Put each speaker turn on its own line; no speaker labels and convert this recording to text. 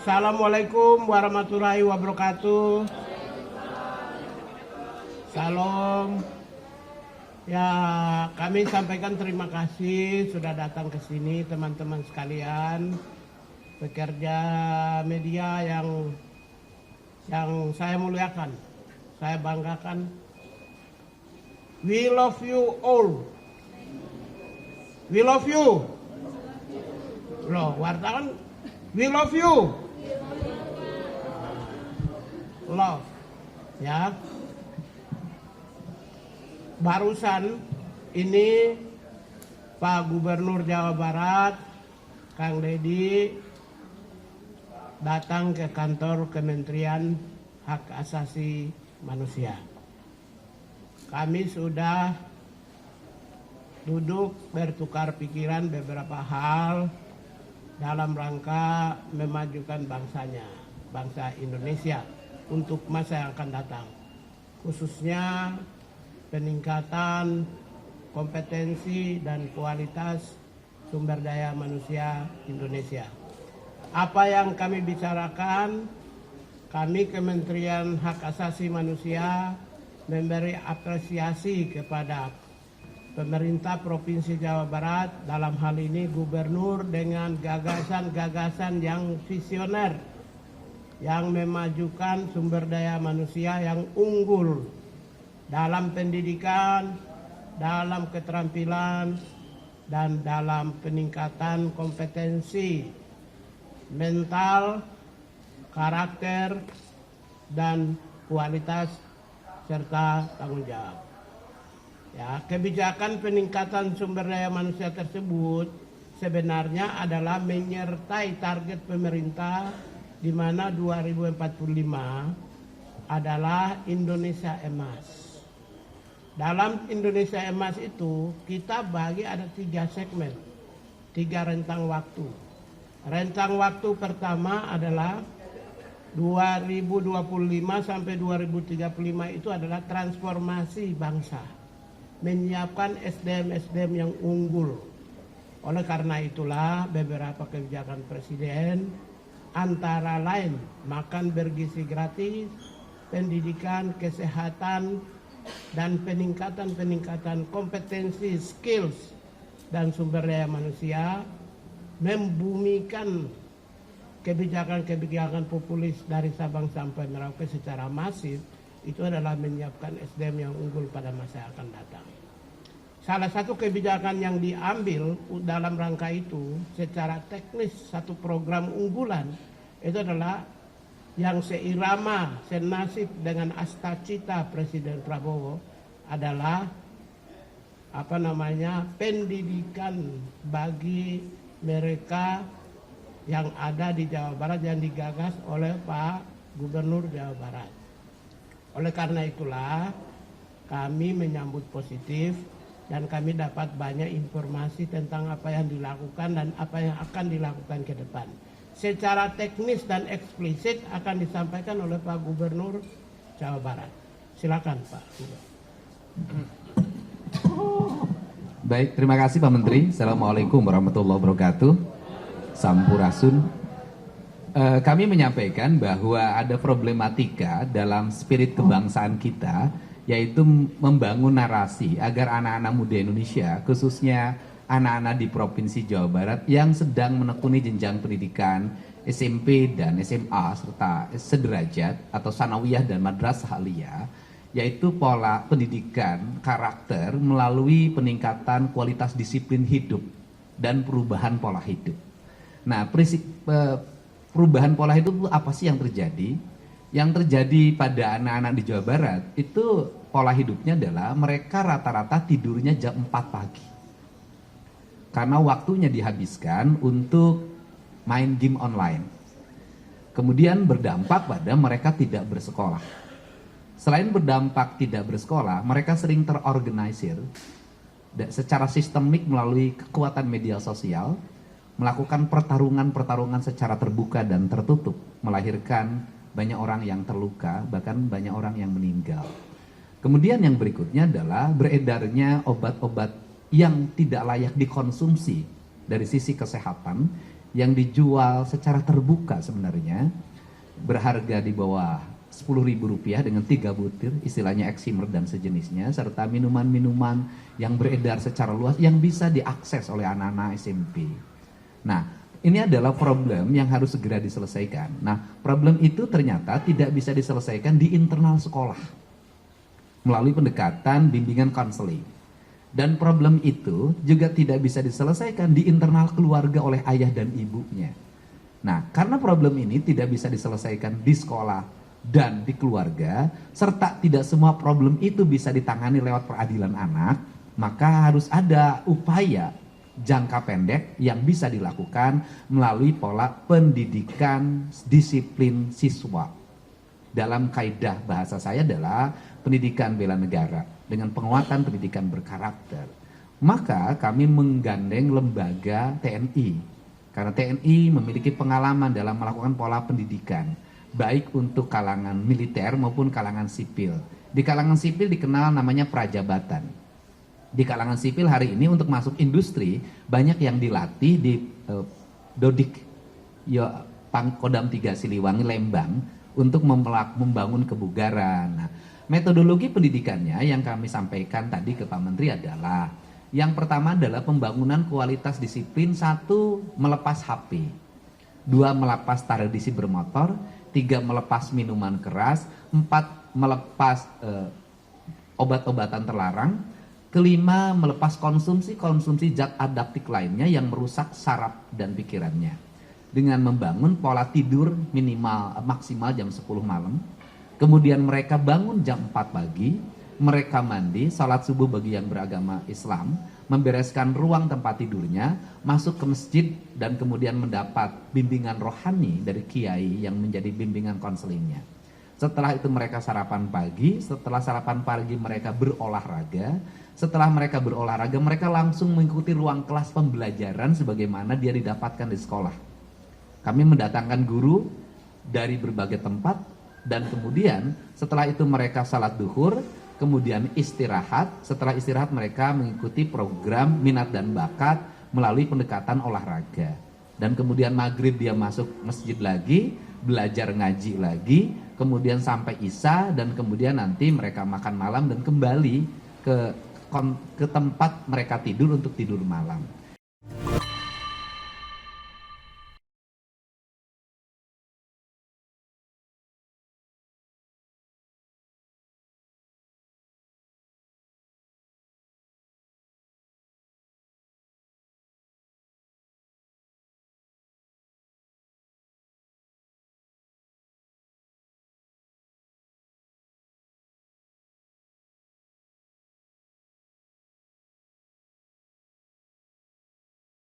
Assalamualaikum warahmatullahi wabarakatuh. Salam. Ya, kami sampaikan terima kasih sudah datang ke sini teman-teman sekalian, pekerja media yang saya muliakan, saya banggakan. We love you all. We love you. Loh, wartawan, we love you. Love, ya. Barusan ini Pak Gubernur Jawa Barat, Kang Deddy, datang ke kantor Kementerian Hak Asasi Manusia. Kami sudah duduk bertukar pikiran beberapa hal dalam rangka memajukan bangsanya, bangsa Indonesia untuk masa yang akan datang. Khususnya peningkatan kompetensi dan kualitas sumber daya manusia Indonesia. Apa yang kami bicarakan, kami Kementerian Hak Asasi Manusia memberi apresiasi kepada pemerintah Provinsi Jawa Barat, dalam hal ini gubernur, dengan gagasan-gagasan yang visioner yang memajukan sumber daya manusia yang unggul dalam pendidikan, dalam keterampilan, dan dalam peningkatan kompetensi mental, karakter, dan kualitas serta tanggung jawab. Ya, kebijakan peningkatan sumber daya manusia tersebut sebenarnya adalah menyertai target pemerintah di mana 2045 adalah Indonesia Emas. Dalam Indonesia Emas itu kita bagi ada 3 segmen, 3 rentang waktu. Rentang waktu pertama adalah 2025 sampai 2035 itu adalah transformasi bangsa, menyiapkan SDM-SDM yang unggul. Oleh karena itulah beberapa kebijakan Presiden antara lain makan bergizi gratis, pendidikan, kesehatan, dan peningkatan kompetensi, skills, dan sumber daya manusia, membumikan kebijakan-kebijakan populis dari Sabang sampai Merauke secara masif. Itu adalah menyiapkan SDM yang unggul pada masa yang akan datang. Salah satu kebijakan yang diambil dalam rangka itu secara teknis, satu program unggulan itu adalah yang seirama, senasib dengan astacita Presiden Prabowo adalah pendidikan bagi mereka yang ada di Jawa Barat yang digagas oleh Pak Gubernur Jawa Barat. Oleh karena itulah kami menyambut positif dan kami dapat banyak informasi tentang apa yang dilakukan dan apa yang akan dilakukan ke depan. Secara teknis dan eksplisit akan disampaikan oleh Pak Gubernur Jawa Barat. Silakan Pak Gubernur.
Baik, terima kasih Pak Menteri. Assalamualaikum warahmatullahi wabarakatuh. Sampurasun. Kami menyampaikan bahwa ada problematika dalam spirit kebangsaan kita, yaitu membangun narasi agar anak-anak muda Indonesia, khususnya anak-anak di Provinsi Jawa Barat yang sedang menekuni jenjang pendidikan SMP dan SMA serta sederajat atau sanawiyah dan madrasah aliyah, yaitu pola pendidikan karakter melalui peningkatan kualitas disiplin hidup dan perubahan pola hidup. Nah, prinsip perubahan pola hidup itu apa sih yang terjadi? Yang terjadi pada anak-anak di Jawa Barat itu pola hidupnya adalah mereka rata-rata tidurnya jam 4 pagi. Karena waktunya dihabiskan untuk main game online. Kemudian berdampak pada mereka tidak bersekolah. Selain berdampak tidak bersekolah, mereka sering terorganisir secara sistemik melalui kekuatan media sosial, melakukan pertarungan-pertarungan secara terbuka dan tertutup, melahirkan banyak orang yang terluka, bahkan banyak orang yang meninggal. Kemudian yang berikutnya adalah beredarnya obat-obat yang tidak layak dikonsumsi dari sisi kesehatan, yang dijual secara terbuka sebenarnya berharga di bawah Rp10.000 dengan 3 butir, istilahnya eksimer dan sejenisnya, serta minuman-minuman yang beredar secara luas yang bisa diakses oleh anak-anak SMP. Nah, ini adalah problem yang harus segera diselesaikan. Nah, problem itu ternyata tidak bisa diselesaikan di internal sekolah melalui pendekatan bimbingan konseling. Dan problem itu juga tidak bisa diselesaikan di internal keluarga oleh ayah dan ibunya. Nah, karena problem ini tidak bisa diselesaikan di sekolah dan di keluarga, serta tidak semua problem itu bisa ditangani lewat peradilan anak, maka harus ada upaya jangka pendek yang bisa dilakukan melalui pola pendidikan disiplin siswa. Dalam kaidah bahasa saya adalah pendidikan bela negara dengan penguatan pendidikan berkarakter. Maka kami menggandeng lembaga TNI, karena TNI memiliki pengalaman dalam melakukan pola pendidikan, baik untuk kalangan militer maupun kalangan sipil. Di kalangan sipil dikenal namanya prajabatan. Di kalangan sipil hari ini untuk masuk industri, banyak yang dilatih di Dodik, Pangkodam 3 Siliwangi, Lembang, untuk membangun kebugaran. Nah, metodologi pendidikannya yang kami sampaikan tadi ke Pak Menteri adalah, yang pertama adalah pembangunan kualitas disiplin. 1, melepas HP. 2, melepas tradisi bermotor. 3, melepas minuman keras. 4, melepas obat-obatan terlarang. 5, melepas konsumsi zat adaptif lainnya yang merusak saraf dan pikirannya. Dengan membangun pola tidur maksimal jam 10 malam. Kemudian mereka bangun jam 4 pagi, mereka mandi, salat subuh bagi yang beragama Islam, membereskan ruang tempat tidurnya, masuk ke masjid, dan kemudian mendapat bimbingan rohani dari kiai yang menjadi bimbingan konselingnya. Setelah itu mereka sarapan pagi, setelah sarapan pagi mereka berolahraga, setelah mereka berolahraga mereka langsung mengikuti ruang kelas pembelajaran sebagaimana dia didapatkan di sekolah. Kami mendatangkan guru dari berbagai tempat, dan kemudian setelah itu mereka salat duhur, kemudian istirahat. Setelah istirahat mereka mengikuti program minat dan bakat melalui pendekatan olahraga. Dan kemudian maghrib dia masuk masjid lagi, belajar ngaji lagi, kemudian sampai isya, dan kemudian nanti mereka makan malam dan kembali ke tempat mereka tidur untuk tidur malam.